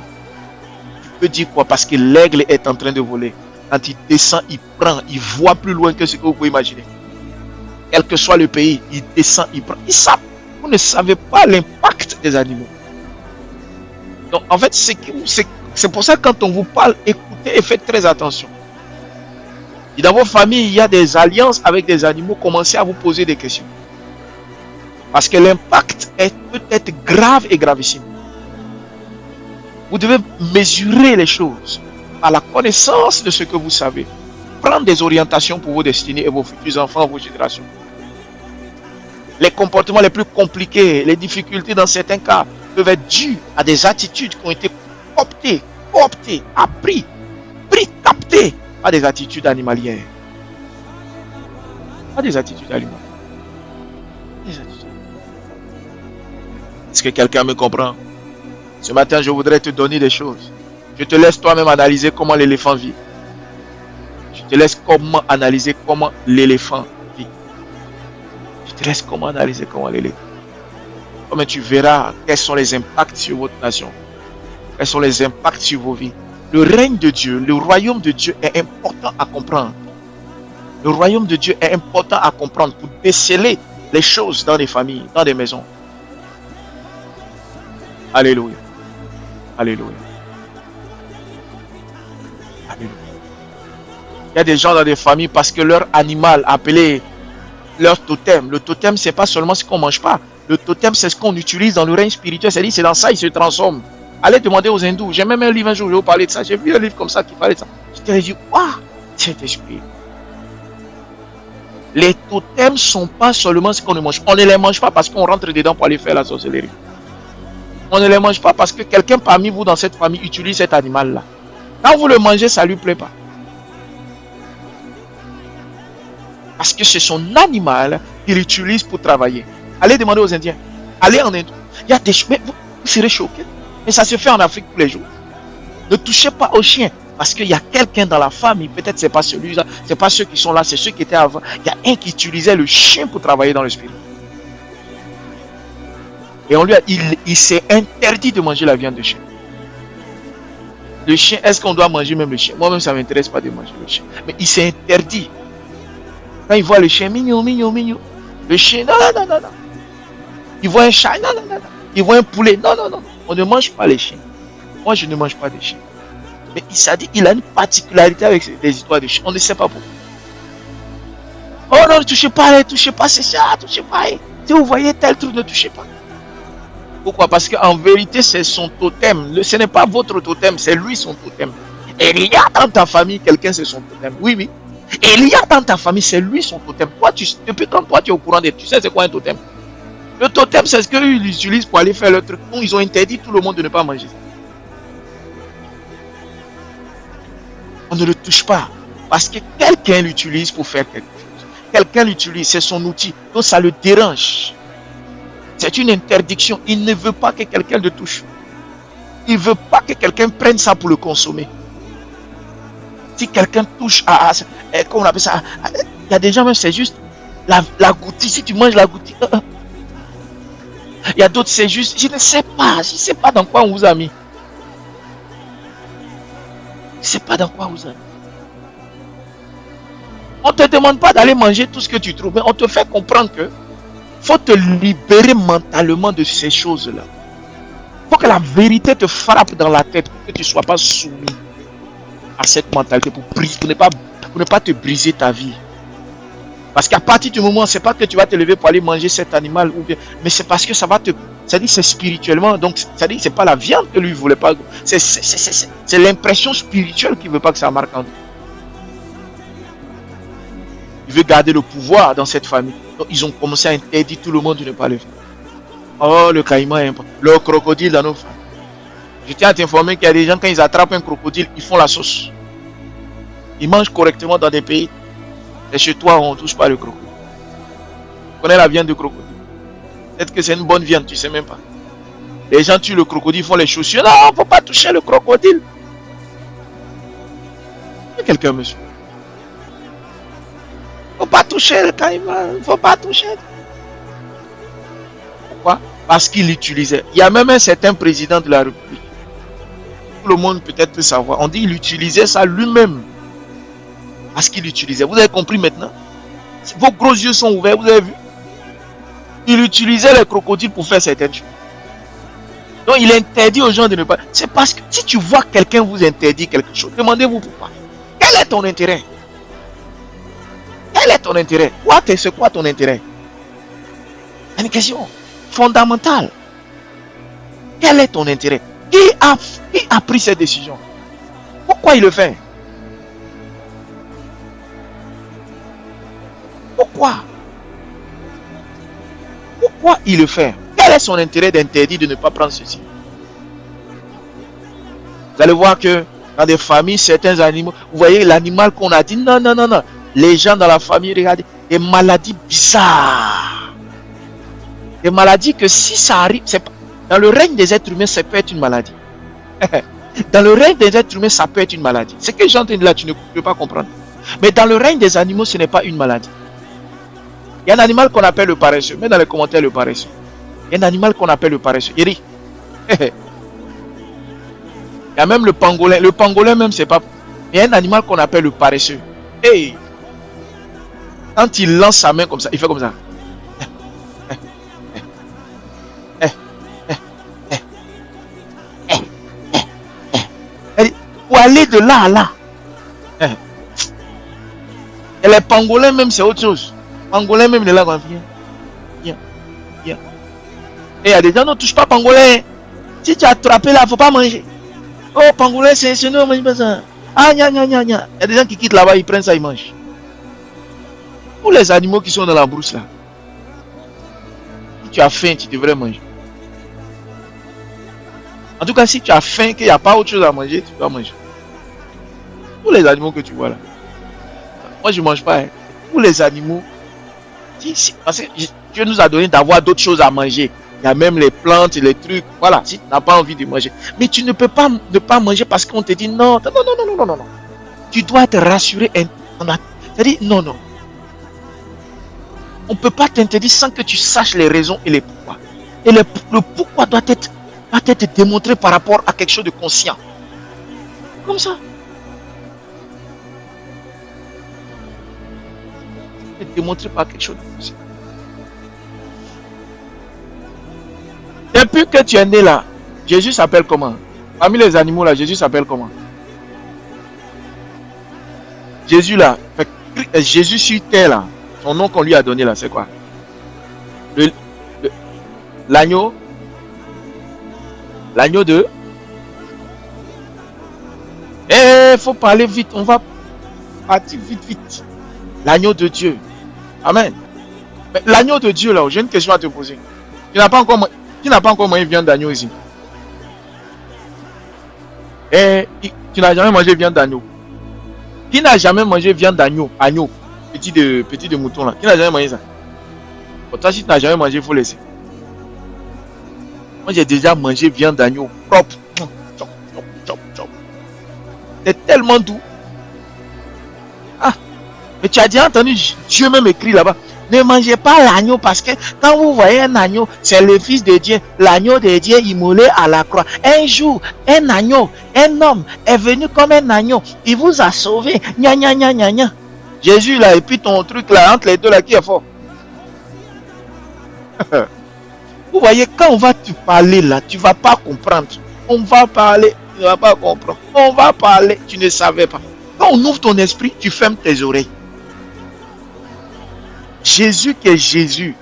Tu peux dire quoi? Parce que l'aigle est en train de voler. Quand il descend, il prend, il voit plus loin que ce que vous pouvez imaginer. Quel que soit le pays, il descend, il prend. Ils savent. Vous ne savez pas l'impact des animaux. Donc, en fait, c'est pour ça que quand on vous parle, écoutez et faites très attention. Et dans vos familles, il y a des alliances avec des animaux, commencez à vous poser des questions. Parce que l'impact peut être grave et gravissime. Vous devez mesurer les choses à la connaissance de ce que vous savez. Prendre des orientations pour vos destinées et vos futurs enfants, vos générations. Les comportements les plus compliqués, les difficultés dans certains cas peuvent être dus à des attitudes qui ont été cooptées, appris, captées par des attitudes animalières. Pas des attitudes animales. Des attitudes. Est-ce que quelqu'un me comprend? Ce matin, je voudrais te donner des choses. Je te laisse toi-même analyser comment l'éléphant vit. Je te laisse analyser comment l'éléphant vit. Je te laisse analyser comment l'éléphant. Comme tu verras quels sont les impacts sur votre nation. Quels sont les impacts sur vos vies. Le règne de Dieu, le royaume de Dieu est important à comprendre. Le royaume de Dieu est important à comprendre pour déceler les choses dans des familles, dans des maisons. Alléluia. Alléluia. Alléluia. Il y a des gens dans des familles parce que leur animal appelé leur totem. Le totem, c'est pas seulement ce qu'on mange pas. Le totem, c'est ce qu'on utilise dans le règne spirituel. C'est-à-dire, c'est dans ça, il se transforme. Allez demander aux hindous. J'ai même un livre un jour, je vais vous parler de ça. J'ai vu un livre comme ça qui parlait de ça. Je t'ai dit, waouh, cet esprit. Les totems sont pas seulement ce qu'on ne mange. On ne les mange pas parce qu'on rentre dedans pour aller faire la sorcellerie. On ne les mange pas parce que quelqu'un parmi vous dans cette famille utilise cet animal-là. Quand vous le mangez, ça ne lui plaît pas. Parce que c'est son animal qu'il utilise pour travailler. Allez demander aux Indiens. Allez en Inde. Il y a des chiens. Vous serez choqués. Mais ça se fait en Afrique tous les jours. Ne touchez pas aux chiens. Parce qu'il y a quelqu'un dans la famille, peut-être c'est pas celui-là, c'est pas ceux qui sont là, c'est ceux qui étaient avant. Il y a un qui utilisait le chien pour travailler dans le spirit. Et il s'est interdit de manger la viande de chien. Le chien, est-ce qu'on doit manger même le chien? Moi-même, ça ne m'intéresse pas de manger le chien. Mais il s'est interdit. Quand il voit le chien, mignon, mignon, mignon. Le chien, non, non, non, non, non. Il voit un chat, non, non, non, non. Il voit un poulet, non, non, non. On ne mange pas les chiens. Moi, je ne mange pas de chiens. Mais il s'est dit, il a une particularité avec les histoires de chiens. On ne sait pas pourquoi. Oh non, ne touchez pas, c'est ça, touchez pas. Si vous voyez tel truc, ne touchez pas. Pourquoi? Parce qu'en vérité, c'est son totem. Ce n'est pas votre totem, c'est lui son totem. Et il y a dans ta famille quelqu'un, c'est son totem. Oui, oui. Et il y a dans ta famille, c'est lui son totem. Toi, depuis quand toi, tu es au courant de tu sais c'est quoi un totem? Le totem, c'est ce qu'ils utilisent pour aller faire le truc. Donc, ils ont interdit tout le monde de ne pas manger. On ne le touche pas. Parce que quelqu'un l'utilise pour faire quelque chose. Quelqu'un l'utilise, c'est son outil. Donc, ça le dérange. C'est une interdiction. Il ne veut pas que quelqu'un le touche. Il ne veut pas que quelqu'un prenne ça pour le consommer. Si quelqu'un touche à comment on appelle ça, il y a des gens, même c'est juste la goutille. Si tu manges la goutille, il y a d'autres, c'est juste, je ne sais pas dans quoi on vous a mis. Je ne sais pas dans quoi on vous a mis. On ne te demande pas d'aller manger tout ce que tu trouves, mais on te fait comprendre que faut te libérer mentalement de ces choses-là. Il faut que la vérité te frappe dans la tête pour que tu ne sois pas soumis à cette mentalité pour ne pas te briser ta vie. Parce qu'à partir du moment, c'est pas que tu vas te lever pour aller manger cet animal, mais c'est parce que ça va te... C'est-à-dire c'est spirituellement, donc c'est-à-dire c'est pas la viande que lui voulait pas. C'est l'impression spirituelle qui veut pas que ça marque en lui. Il veut garder le pouvoir dans cette famille. Donc ils ont commencé à interdire tout le monde de ne pas le faire. Oh, le caïman, le crocodile dans nos familles. Je tiens à t'informer qu'il y a des gens, quand ils attrapent un crocodile, ils font la sauce. Ils mangent correctement dans des pays. Et chez toi, on ne touche pas le crocodile. Tu connais la viande de crocodile? Peut-être que c'est une bonne viande, tu ne sais même pas. Les gens tuent le crocodile, font les chaussures. Non, il ne faut pas toucher le crocodile. Il y a quelqu'un, monsieur. Il ne faut pas toucher le caïman. Il ne faut pas toucher. Pourquoi? Parce qu'il l'utilisait. Il y a même un certain président de la République. Tout le monde peut-être peut savoir. On dit qu'il utilisait ça lui-même. Parce qu'il l'utilisait. Vous avez compris maintenant? Vos gros yeux sont ouverts, vous avez vu? Il utilisait les crocodiles pour faire certaines choses. Donc il interdit aux gens de ne pas... C'est parce que si tu vois quelqu'un vous interdit quelque chose, demandez-vous pourquoi. Quel est ton intérêt? Quel est ton intérêt? C'est quoi ton intérêt? Une question fondamentale. Quel est ton intérêt? Qui a pris cette décision? Pourquoi il le fait? Pourquoi il le fait? Quel est son intérêt d'interdire de ne pas prendre ceci? Vous allez voir que dans des familles, certains animaux, vous voyez l'animal qu'on a dit, non, non, non, non. Les gens dans la famille, regardez, des maladies bizarres. Des maladies que si ça arrive, dans le règne des êtres humains, ça peut être une maladie. Dans le règne des êtres humains, ça peut être une maladie. Ce que j'entends là, tu ne peux pas comprendre. Mais dans le règne des animaux, ce n'est pas une maladie. Il y a un animal qu'on appelle le paresseux. Mets dans les commentaires le paresseux. Il y a un animal qu'on appelle le paresseux. Il rit. Il y a même le pangolin. Le pangolin même, c'est pas... Il y a un animal qu'on appelle le paresseux. Hey! Quand il lance sa main comme ça, il fait comme ça. Pour aller de là à là. Et les pangolins même, c'est autre chose. Pangolin même, il est là. Viens. Et il y a des gens, ne touche pas pangolin. Si tu as attrapé là, il ne faut pas manger. Oh, pangolin, c'est nous, on mange pas ça. Ah, gna. Il y a des gens qui quittent là-bas, ils prennent ça, ils mangent. Tous les animaux qui sont dans la brousse là, si tu as faim, tu devrais manger. En tout cas, si tu as faim, qu'il n'y a pas autre chose à manger, tu dois manger. Tous les animaux que tu vois là. Moi, je ne mange pas. Hein. Tous les animaux. Parce que Dieu nous a donné d'avoir d'autres choses à manger. Il y a même les plantes, les trucs. Voilà, si tu n'as pas envie de manger. Mais tu ne peux pas ne pas manger parce qu'on te dit non. Non, non, non, non, non, non, non. Tu dois être rassuré. C'est-à-dire, non, non. On ne peut pas t'interdire sans que tu saches les raisons et les pourquoi. Et le pourquoi doit être démontré par rapport à quelque chose de conscient. Comme ça. Démontré par quelque chose de conscient. Depuis que tu es né là, Jésus s'appelle comment? Parmi les animaux là, Jésus s'appelle comment? Jésus là, Jésus sur terre là, son nom qu'on lui a donné là, c'est quoi? L'agneau? L'agneau de... Eh, faut parler vite, on va partir vite, vite. L'agneau de Dieu. Amen. Mais l'agneau de Dieu là, j'ai une question à te poser. Tu n'as pas encore mangé viande d'agneau ici. Et tu n'as jamais mangé viande d'agneau. Qui n'a jamais mangé viande d'agneau? Agneau, petit de mouton là. Qui n'a jamais mangé ça? Pour toi, si tu n'as jamais mangé, il faut laisser. Moi, j'ai déjà mangé viande d'agneau propre. C'est tellement doux. Ah, mais tu as déjà entendu Dieu même écrit là-bas. Ne mangez pas l'agneau parce que quand vous voyez un agneau, c'est le Fils de Dieu. L'agneau de Dieu immolé à la croix. Un jour, un agneau, un homme est venu comme un agneau. Il vous a sauvé. Gna gna gna gna gna. Jésus là, et puis ton truc là, entre les deux là, qui est fort. Vous voyez, quand on va te parler là, tu ne vas pas comprendre. On va parler, tu ne vas pas comprendre. On va parler, tu ne savais pas. Quand on ouvre ton esprit, tu fermes tes oreilles. Jésus qui est Jésus,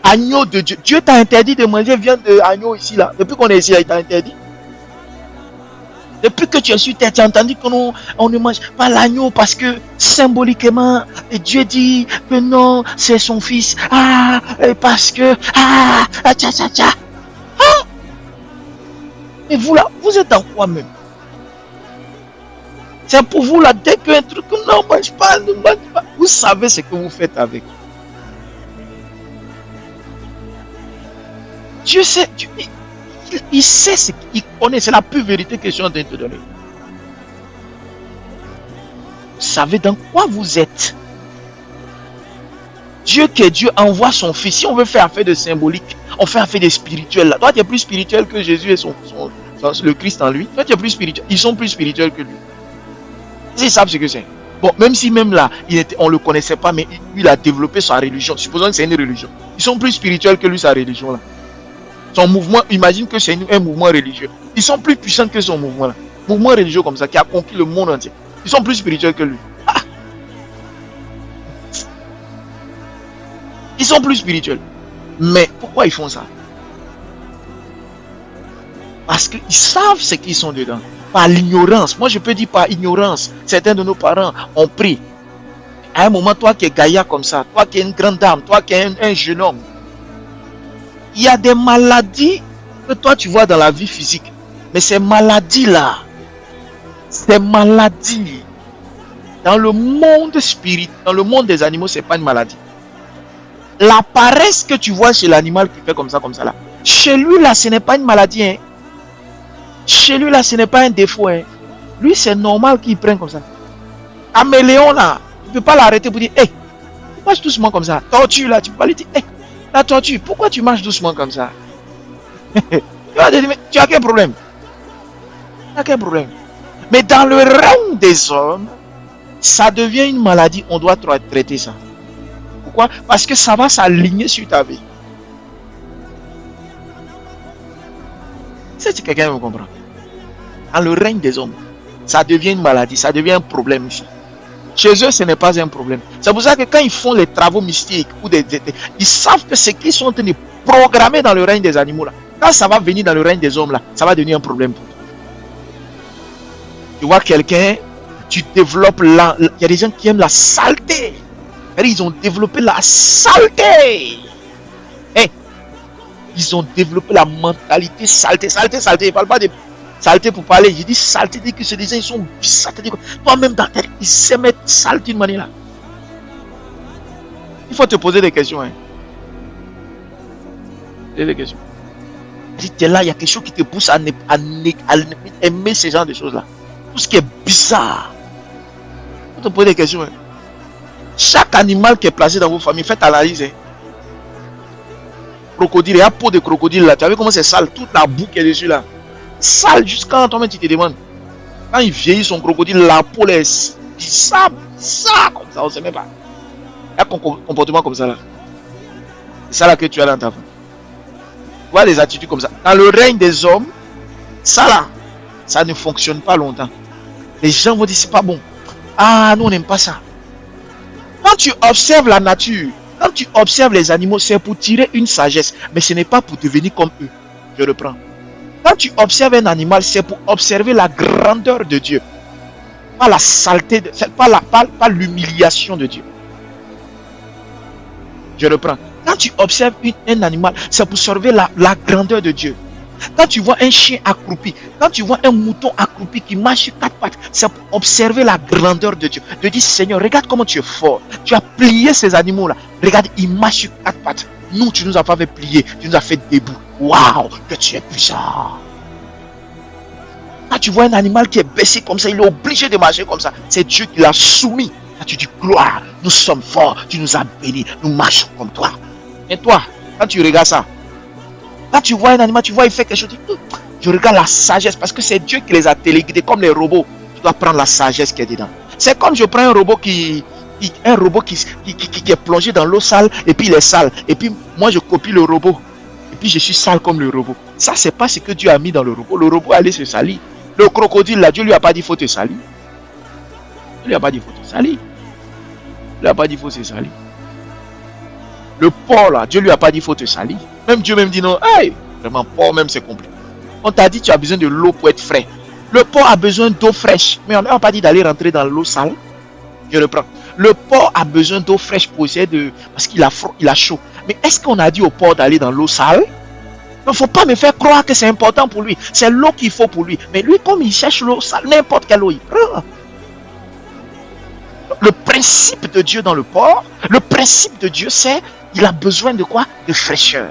agneau de Dieu. Dieu t'a interdit de manger viande d'agneau ici là. Depuis qu'on est ici, il t'a interdit. Depuis que tu es sur terre, tu as entendu qu'on ne mange pas l'agneau parce que symboliquement, Dieu dit que non, c'est son fils. Ah, parce que tcha tcha tcha. Ah. Et vous là, vous êtes dans quoi même? C'est pour vous là, dès qu'un truc, non, mange pas, ne mange pas. Vous savez ce que vous faites avec. Dieu sait, il sait ce qu'il connaît, c'est la pure vérité que je suis en train de te donner. Vous savez dans quoi vous êtes. Dieu qui est Dieu envoie son fils. Si on veut faire affaire de symbolique, on fait affaire de spirituel. Là. Toi, tu es plus spirituel que Jésus et le Christ en lui. Toi, tu es plus spirituel. Ils sont plus spirituels que lui. Ils savent ce que c'est. Bon, même si même là, on ne le connaissait pas, mais lui, il a développé sa religion. Supposons que c'est une religion. Ils sont plus spirituels que lui, sa religion là. Son mouvement, imagine que c'est un mouvement religieux. Ils sont plus puissants que son mouvement là. Mouvement religieux comme ça, qui a conquis le monde entier. Ils sont plus spirituels que lui. Ah. Ils sont plus spirituels. Mais pourquoi ils font ça? Parce qu'ils savent ce qu'ils sont dedans. Par l'ignorance. Moi, je peux dire par ignorance. Certains de nos parents ont pris. À un moment, toi qui es gaillard comme ça, toi qui es une grande dame, toi qui es un jeune homme, il y a des maladies que toi tu vois dans la vie physique. Mais ces maladies-là, ces maladies, dans le monde spirituel, dans le monde des animaux, ce n'est pas une maladie. La paresse que tu vois chez l'animal qui fait comme ça là, chez lui là, ce n'est pas une maladie. Hein. Chez lui là, ce n'est pas un défaut. Hein. Lui, c'est normal qu'il prenne comme ça. Caméléon là, tu ne peux pas l'arrêter pour dire, hey, tu marches doucement comme ça. Tortue là, tu peux pas lui dire, hey, la tortue, pourquoi tu marches doucement comme ça? Tu as quel problème? Tu as quel problème? Mais dans le règne des hommes, ça devient une maladie. On doit traiter ça. Pourquoi? Parce que ça va s'aligner sur ta vie. Si quelqu'un me comprend. Dans le règne des hommes, ça devient une maladie. Ça devient un problème ici. Chez eux, ce n'est pas un problème. C'est pour ça que quand ils font les travaux mystiques, ils savent que ce qu'ils sont en train de programmer dans le règne des animaux, là, quand ça va venir dans le règne des hommes, là, ça va devenir un problème pour toi. Tu vois quelqu'un, tu développes il y a des gens qui aiment la saleté. Ils ont développé la saleté. Hey, ils ont développé la mentalité saleté. Saleté. Je ne parle pas de saleté pour parler. Je dis saleté, dit que ces gens, ils sont bizarres. Toi-même dans ta tête, ils s'aiment être sale d'une manière là. Il faut te poser des questions. Hein. Des questions. Tu es là, il y a quelque chose qui te pousse à aimer ce genre de choses-là. Tout ce qui est bizarre. Il faut te poser des questions. Hein. Chaque animal qui est placé dans vos familles, faites analyse. Hein. Crocodile, il y a peau de crocodile là. Tu as vu comment c'est sale? Toute la boue qui est dessus là. Sale jusqu'à toi-même tu te demandes. Quand il vieillit son crocodile, la peau est bizarre comme ça, on ne sait même pas. Il y a un comportement comme ça là. C'est ça là que tu as dans ta famille. Tu vois les attitudes comme ça. Dans le règne des hommes, ça là, ça ne fonctionne pas longtemps. Les gens vont dire c'est pas bon. Ah, nous on n'aime pas ça. Quand tu observes la nature, quand tu observes les animaux, c'est pour tirer une sagesse, mais ce n'est pas pour devenir comme eux. Je reprends. Quand tu observes un animal, c'est pour observer la grandeur de Dieu. Pas la saleté, pas l'humiliation de Dieu. Je reprends. Quand tu observes un animal, c'est pour observer la grandeur de Dieu. Quand tu vois un chien accroupi, quand tu vois un mouton accroupi qui marche sur 4 pattes, c'est pour observer la grandeur de Dieu. De dire, Seigneur, regarde comment tu es fort. Tu as plié ces animaux-là. Regarde, ils marchent sur 4 pattes. Nous, tu nous as pas fait plier, tu nous as fait debout. Waouh, que tu es puissant. Quand tu vois un animal qui est baissé comme ça, il est obligé de marcher comme ça. C'est Dieu qui l'a soumis. Là, tu dis, gloire, nous sommes forts, tu nous as bénis, nous marchons comme toi. Et toi, quand tu regardes ça, quand tu vois un animal, tu vois, il fait quelque chose, je regarde la sagesse, parce que c'est Dieu qui les a téléguidés, comme les robots. Tu dois prendre la sagesse qui est dedans. C'est comme je prends un robot qui est plongé dans l'eau sale, et puis il est sale. Et puis, moi, je copie le robot. Et puis, je suis sale comme le robot. Ça, c'est pas ce que Dieu a mis dans le robot. Le robot allait se salir. Le crocodile, là, Dieu lui a pas dit, il faut te salir. Dieu lui a pas dit, il faut te salir. Dieu lui a pas dit, il faut se salir. Le porc là, Dieu lui a pas dit faut te salir. Même Dieu même dit non. Hey, vraiment porc même c'est compliqué. On t'a dit tu as besoin de l'eau pour être frais. Le porc a besoin d'eau fraîche, mais on n'a pas dit d'aller rentrer dans l'eau sale. Je reprends. Le porc a besoin d'eau fraîche pour essayer de, parce qu'il a froid, il a chaud. Mais est-ce qu'on a dit au porc d'aller dans l'eau sale? Il ne faut pas me faire croire que c'est important pour lui. C'est l'eau qu'il faut pour lui. Mais lui, comme il cherche l'eau sale, n'importe quelle eau il prend. Le principe de Dieu dans le porc, le principe de Dieu, c'est il a besoin de quoi? De fraîcheur.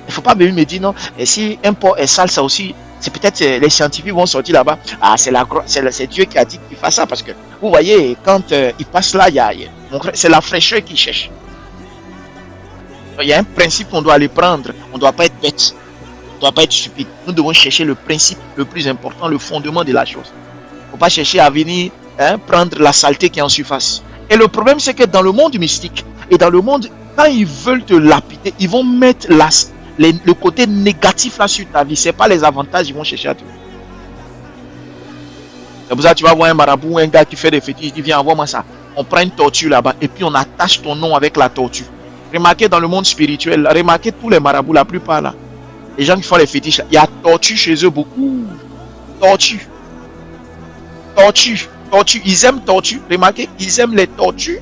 Il ne faut pas me dire non. Et si un porc est sale, ça aussi, c'est peut-être les scientifiques vont sortir là-bas. Ah, c'est Dieu qui a dit qu'il fasse ça. Parce que vous voyez, quand il passe là, c'est la fraîcheur qu'il cherche. Il y a un principe qu'on doit aller prendre. On ne doit pas être bête. On ne doit pas être stupide. Nous devons chercher le principe le plus important, le fondement de la chose. Il ne faut pas chercher à venir prendre la saleté qui est en surface. Et le problème, c'est que dans le monde mystique et dans le monde, quand ils veulent te lapider, ils vont mettre le côté négatif là sur ta vie. Ce n'est pas les avantages, ils vont chercher à te. C'est pour ça que tu vas voir un marabout ou un gars qui fait des fétiches, il dit viens, envoie-moi ça. On prend une tortue là-bas et puis on attache ton nom avec la tortue. Remarquez dans le monde spirituel, remarquez tous les marabouts, la plupart là. Les gens qui font les fétiches, il y a tortue chez eux beaucoup. Tortue. Ils aiment tortue. Remarquez, ils aiment les tortues.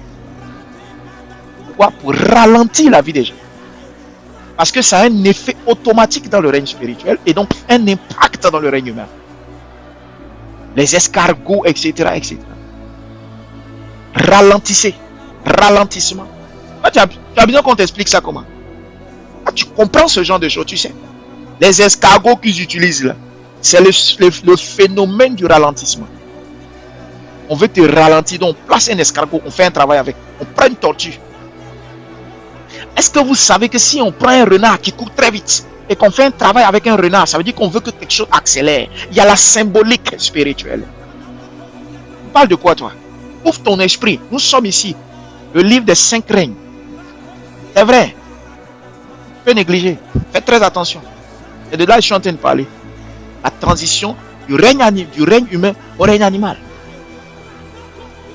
Pourquoi? Pour ralentir la vie des gens. Parce que ça a un effet automatique dans le règne spirituel et donc un impact dans le règne humain. Les escargots, etc. Ralentissez. Ralentissement. Tu as besoin qu'on t'explique ça comment? Tu comprends ce genre de choses, tu sais. Les escargots qu'ils utilisent là, c'est le phénomène du ralentissement. On veut te ralentir, donc on place un escargot, on fait un travail avec, on prend une tortue. Est-ce que vous savez que si on prend un renard qui court très vite et qu'on fait un travail avec un renard, ça veut dire qu'on veut que quelque chose accélère. Il y a la symbolique spirituelle. On parle de quoi toi? Ouvre ton esprit, nous sommes ici. Le livre des 5 règnes. C'est vrai. Tu peux négliger. Faites très attention. Et de là, je suis en train de parler. La transition du règne humain au règne animal.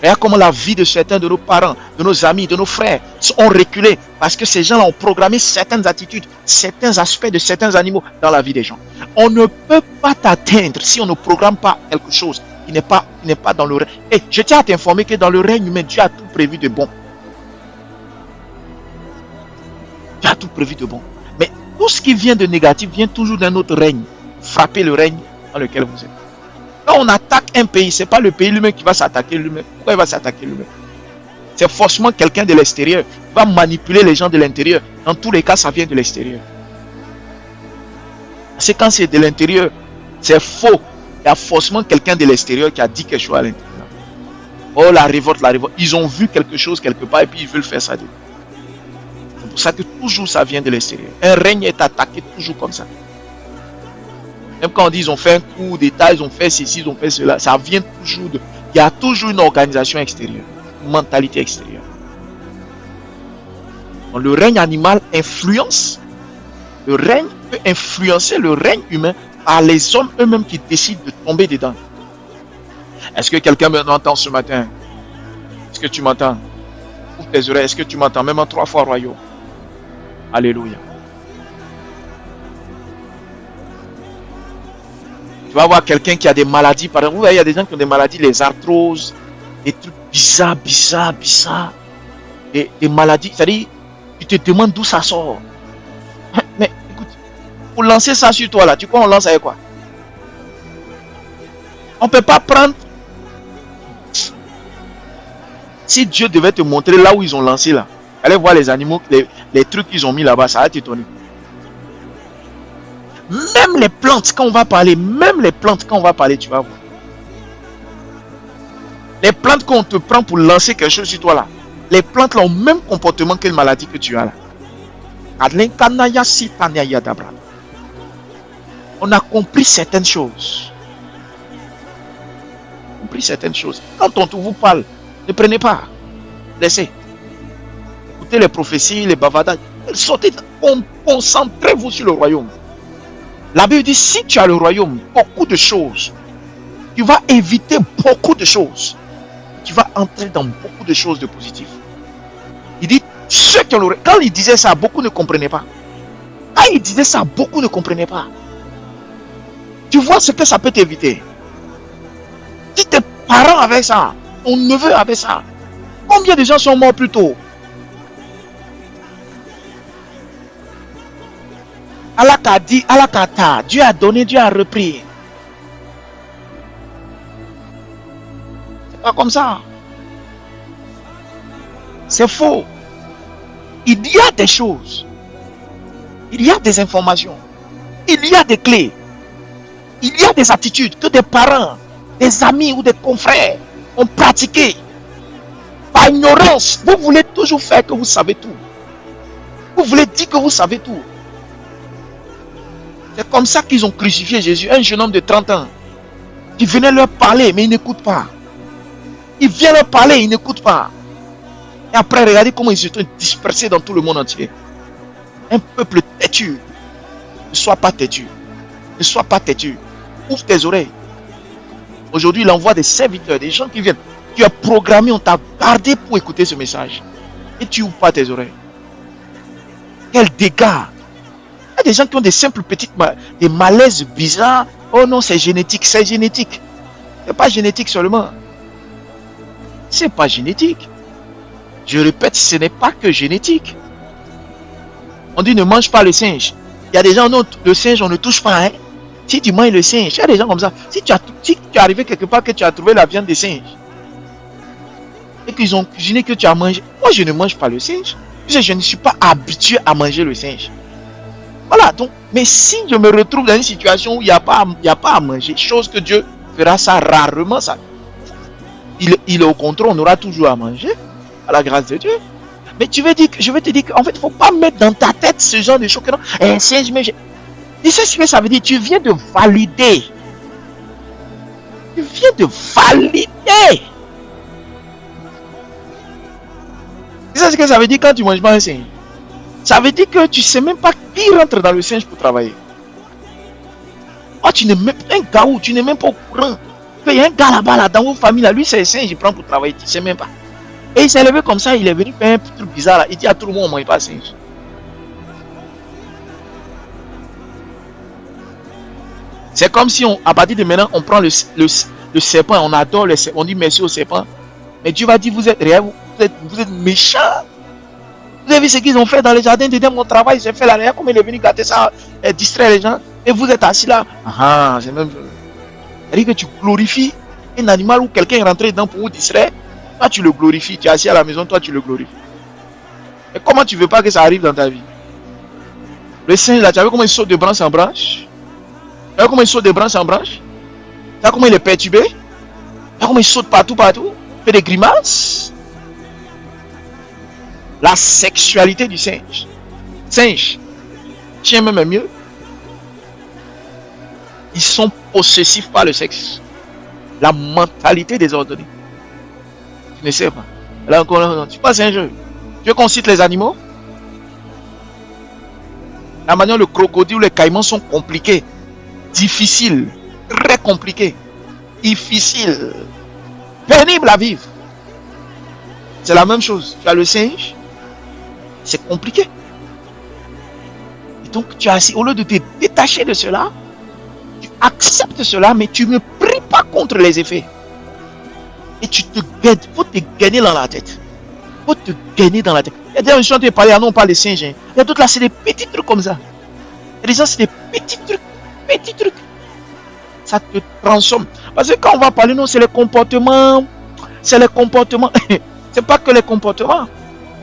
Regarde comment la vie de certains de nos parents, de nos amis, de nos frères ont reculé parce que ces gens-là ont programmé certaines attitudes, certains aspects de certains animaux dans la vie des gens. On ne peut pas t'atteindre si on ne programme pas quelque chose qui n'est pas dans le règne. Et je tiens à t'informer que dans le règne humain, Dieu a tout prévu de bon. Tu as tout prévu de bon. Mais tout ce qui vient de négatif vient toujours d'un autre règne. Frapper le règne dans lequel vous êtes. Quand on attaque un pays, ce n'est pas le pays lui-même qui va s'attaquer lui-même. Pourquoi il va s'attaquer lui-même? C'est forcément quelqu'un de l'extérieur qui va manipuler les gens de l'intérieur. Dans tous les cas, ça vient de l'extérieur. C'est quand c'est de l'intérieur, c'est faux. Il y a forcément quelqu'un de l'extérieur qui a dit quelque chose à l'intérieur. Oh, la révolte, la révolte. Ils ont vu quelque chose quelque part et puis ils veulent faire ça. C'est pour ça que toujours ça vient de l'extérieur. Un règne est attaqué toujours comme ça. Même quand on dit ils ont fait un coup d'état, ils ont fait ceci, ils ont fait cela, ça vient toujours de... Il y a toujours une organisation extérieure, une mentalité extérieure. Donc, le règne animal influence. Le règne peut influencer le règne humain par les hommes eux-mêmes qui décident de tomber dedans. Est-ce que quelqu'un m'entend ce matin? Est-ce que tu m'entends? Ouvre tes oreilles, est-ce que tu m'entends? Même en 3 fois royaume. Alléluia. Tu vas voir quelqu'un qui a des maladies. Par exemple, vous voyez, il y a des gens qui ont des maladies, les arthroses, des trucs bizarres. Des maladies. C'est-à-dire, tu te demandes d'où ça sort. Mais écoute, pour lancer ça sur toi là, tu crois on lance avec quoi? On ne peut pas prendre. Si Dieu devait te montrer là où ils ont lancé là, allez voir les animaux, les trucs qu'ils ont mis là-bas, ça va t'étonner. Même les plantes, quand on va parler, tu vas voir. Les plantes qu'on te prend pour lancer quelque chose sur toi là, les plantes là ont le même comportement que la maladie que tu as là. On a compris certaines choses. Quand on vous parle, ne prenez pas. Laissez. Écoutez les prophéties, les bavardages. Sortez, concentrez-vous sur le royaume. La Bible dit, si tu as le royaume, beaucoup de choses, tu vas éviter beaucoup de choses. Tu vas entrer dans beaucoup de choses de positif. Il dit, ceux qui ont le royaume, quand il disait ça, beaucoup ne comprenaient pas. Tu vois ce que ça peut t'éviter. Si tes parents avaient ça, ton neveu avait ça, combien de gens sont morts plus tôt? Allah t'a dit, Allah t'a, Dieu a donné, Dieu a repris. C'est pas comme ça. C'est faux. Il y a des choses. Il y a des informations. Il y a des clés. Il y a des attitudes que des parents, des amis ou des confrères ont pratiquées. Par ignorance, vous voulez toujours faire que vous savez tout. Vous voulez dire que vous savez tout. C'est comme ça qu'ils ont crucifié Jésus, un jeune homme de 30 ans. Qui venait leur parler, mais il n'écoute pas. Il vient leur parler, il n'écoute pas. Et après, regardez comment ils se sont dispersés dans tout le monde entier. Un peuple têtu. Ne sois pas têtu. Ne sois pas têtu. Ouvre tes oreilles. Aujourd'hui, il envoie des serviteurs, des gens qui viennent. Tu es programmé, on t'a gardé pour écouter ce message. Et tu n'ouvres pas tes oreilles. Quel dégât! Il y a des gens qui ont des simples petites des malaises bizarres. Oh non, c'est génétique, c'est génétique. C'est pas génétique seulement. C'est pas génétique. Je répète, ce n'est pas que génétique. On dit ne mange pas le singe. Il y a des gens, non, le singe, on ne touche pas. Hein? Si tu manges le singe, il y a des gens comme ça. Si tu es arrivé quelque part que tu as trouvé la viande de singe et qu'ils ont cuisiné que tu as mangé, moi je ne mange pas le singe. Je ne suis pas habitué à manger le singe. Voilà, donc, mais si je me retrouve dans une situation où il n'y a pas à manger, chose que Dieu fera ça rarement, ça. Il est au contrôle, on aura toujours à manger, à la grâce de Dieu. Mais je vais te dire qu'en fait, il ne faut pas mettre dans ta tête ce genre de choses que non, singe, mais tu sais ce que ça veut dire? Tu viens de valider. Tu viens de valider. Tu sais ce que ça veut dire quand tu ne manges pas un singe? Ça veut dire que tu ne sais même pas qui rentre dans le singe pour travailler. Oh, tu n'es même pas un gars où tu n'es même pas au courant. Il y a un gars là-bas, là, dans votre famille, là, lui c'est un singe, il prend pour travailler, tu ne sais même pas. Et il s'est levé comme ça, il est venu faire un truc bizarre là. Il dit à tout le monde, on ne mange pas singe. C'est comme si à partir de maintenant, on prend le serpent, on adore le serpent, on dit merci au serpent. Mais Dieu va dire, vous êtes méchants. Vous avez vu vu ce qu'ils ont fait dans les jardins d'Éden, mon travail, j'ai fait là, regarde comment il est venu gâter ça, distraire les gens, et vous êtes assis là. Ah, c'est même. C'est-à-dire que tu glorifies un animal où quelqu'un est rentré dedans pour vous distraire. Toi, tu le glorifies, tu es assis à la maison, toi, tu le glorifies. Et comment tu veux pas que ça arrive dans ta vie? Le singe là, tu as vu comment il saute de branche en branche? Tu as vu comment il saute de branche en branche? Tu as vu comment il est perturbé? Tu as vu comment il saute partout, partout? Il fait des grimaces. La sexualité du singe. Singe. Chien même est mieux. Ils sont possessifs par le sexe. La mentalité désordonnée. Tu ne sais pas. Là encore, tu passes un jeu. Tu veux qu'on cite les animaux? La manière dont le crocodile ou les caïmans sont compliqués. Difficiles. Très compliqués. Difficiles. Pénibles à vivre. C'est la même chose. Tu as le singe. C'est compliqué. Et donc tu as assis. Au lieu de te détacher de cela, tu acceptes cela, mais tu ne pries pas contre les effets. Et tu te gagnes. Il faut te gagner dans la tête. Il faut te gagner dans la tête. Il y a des gens qui sont parlé, non, on parle de singes. Il y a d'autres là, c'est des petits trucs comme ça. Il y a des gens, c'est des petits trucs. Petits trucs. Ça te transforme. Parce que quand on va parler, non, c'est les comportements. C'est les comportements. C'est pas que les comportements.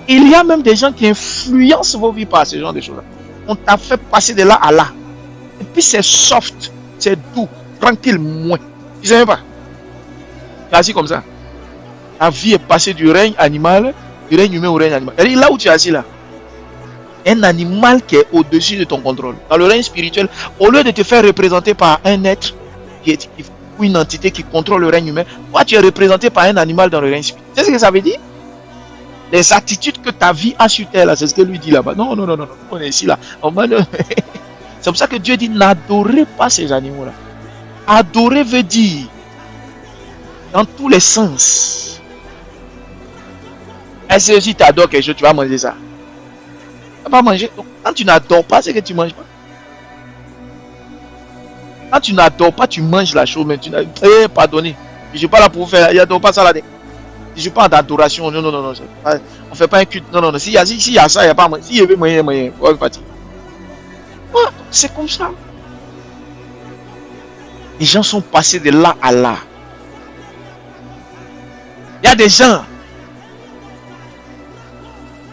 Il y a même des gens qui influencent vos vies par ce genre de choses. On t'a fait passer de là à là. Et puis c'est soft, c'est doux, tranquille, moins. Tu sais même pas. Tu es assis comme ça. Ta vie est passée du règne animal, du règne humain au règne animal. Et là où tu es assis là, un animal qui est au-dessus de ton contrôle. Dans le règne spirituel, au lieu de te faire représenter par un être ou une entité qui contrôle le règne humain, toi tu es représenté par un animal dans le règne spirituel. Tu sais ce que ça veut dire? Les attitudes que ta vie a sur terre, là, c'est ce que lui dit là-bas. Non, on est ici là. C'est pour ça que Dieu dit n'adorez pas ces animaux-là. Adorer veut dire dans tous les sens. Est-ce que si tu adores quelque chose, tu vas manger ça? Tu vas pas manger. Donc, quand tu n'adores pas, c'est que tu ne manges pas. Quand tu n'adores pas, tu manges la chose, mais tu n'as pardonnez. Je ne suis pas là pour vous faire. Il n'adore pas ça là. Je ne suis pas d'adoration. Non. On ne fait pas un culte. Non. S'il y a ça, il n'y a pas. S'il y avait moyen. C'est comme ça. Les gens sont passés de là à là. Il y a des gens.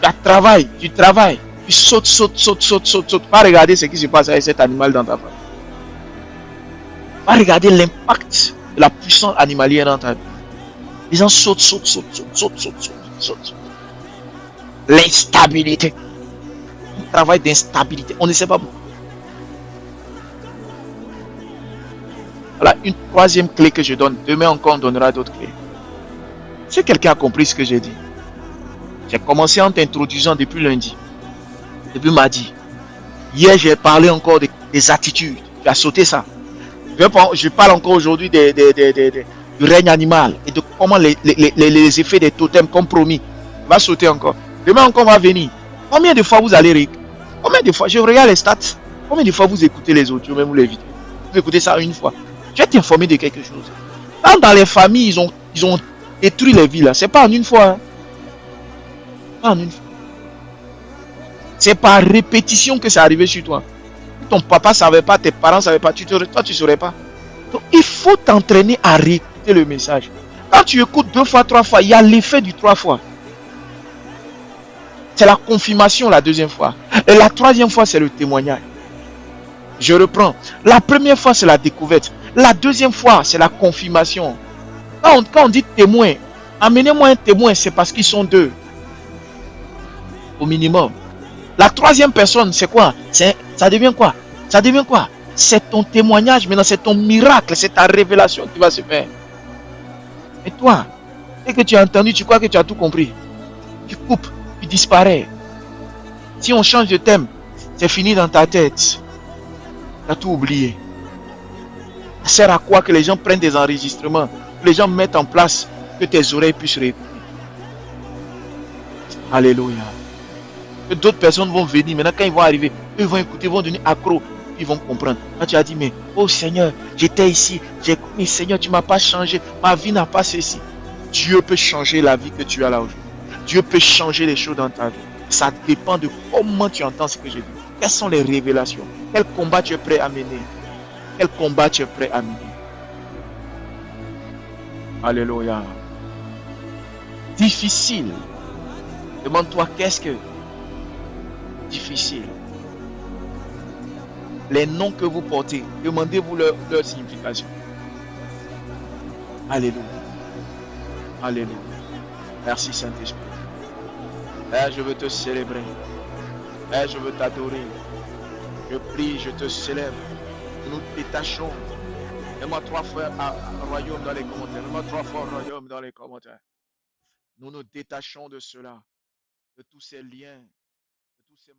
Tu travailles. Tu sautes. Pas regarder ce qui se passe avec cet animal dans ta famille. Pas regarder l'impact de la puissance animalière dans ta vie. Les gens sautent. L'instabilité. Un travail d'instabilité. On ne sait pas pourquoi. Voilà une troisième clé que je donne. Demain encore, on donnera d'autres clés. Si quelqu'un a compris ce que j'ai dit, j'ai commencé en t'introduisant depuis lundi, depuis mardi. Hier, j'ai parlé encore des attitudes. Tu as sauté ça. Je parle encore aujourd'hui du règne animal et de comment les effets des totems compromis. Va sauter encore. Demain encore, on va venir. Combien de fois vous allez Combien de fois? Je regarde les stats. Combien de fois vous écoutez les audios, même les vidéos? Vous écoutez ça une fois. Je vais t'informer de quelque chose. Quand dans les familles, ils ont détruit les vies là. C'est pas en une fois. Hein. Pas en une fois. C'est par répétition que c'est arrivé sur toi. Ton papa ne savait pas, tes parents ne savaient pas, toi tu ne saurais pas. Donc il faut t'entraîner à réécouter le message. Quand tu écoutes 2 fois, 3 fois, il y a l'effet du 3 fois. C'est la confirmation la deuxième fois. Et la troisième fois, c'est le témoignage. Je reprends. La première fois, c'est la découverte. La deuxième fois, c'est la confirmation. Quand on dit témoin, amenez-moi un témoin, c'est parce qu'ils sont 2. Au minimum. La troisième personne, c'est quoi? Ça devient quoi? C'est ton témoignage, maintenant c'est ton miracle, c'est ta révélation qui va se faire. Et toi, dès que tu as entendu, tu crois que tu as tout compris. Tu coupes, tu disparais. Si on change de thème, c'est fini dans ta tête. Tu as tout oublié. Ça sert à quoi que les gens prennent des enregistrements, que les gens mettent en place, que tes oreilles puissent réécouter? Alléluia. Que d'autres personnes vont venir. Maintenant, quand ils vont arriver, eux vont écouter, ils vont devenir accros. Ils vont comprendre. Quand tu as dit, mais oh Seigneur, j'étais ici, mais Seigneur, tu ne m'as pas changé, ma vie n'a pas ceci. Dieu peut changer la vie que tu as là aujourd'hui. Dieu peut changer les choses dans ta vie. Ça dépend de comment tu entends ce que je dis. Quelles sont les révélations? Quel combat tu es prêt à mener? Quel combat tu es prêt à mener? Alléluia. Difficile. Demande-toi qu'est-ce que difficile. Les noms que vous portez, demandez-vous leur signification. Alléluia. Alléluia. Merci Saint-Esprit. Je veux te célébrer. Je veux t'adorer. Je prie, je te célèbre. Nous nous détachons. Mets-moi 3 fois royaume dans les commentaires. Mets-moi 3 fois royaume dans les commentaires. Nous nous détachons de cela, de tous ces liens, de tous ces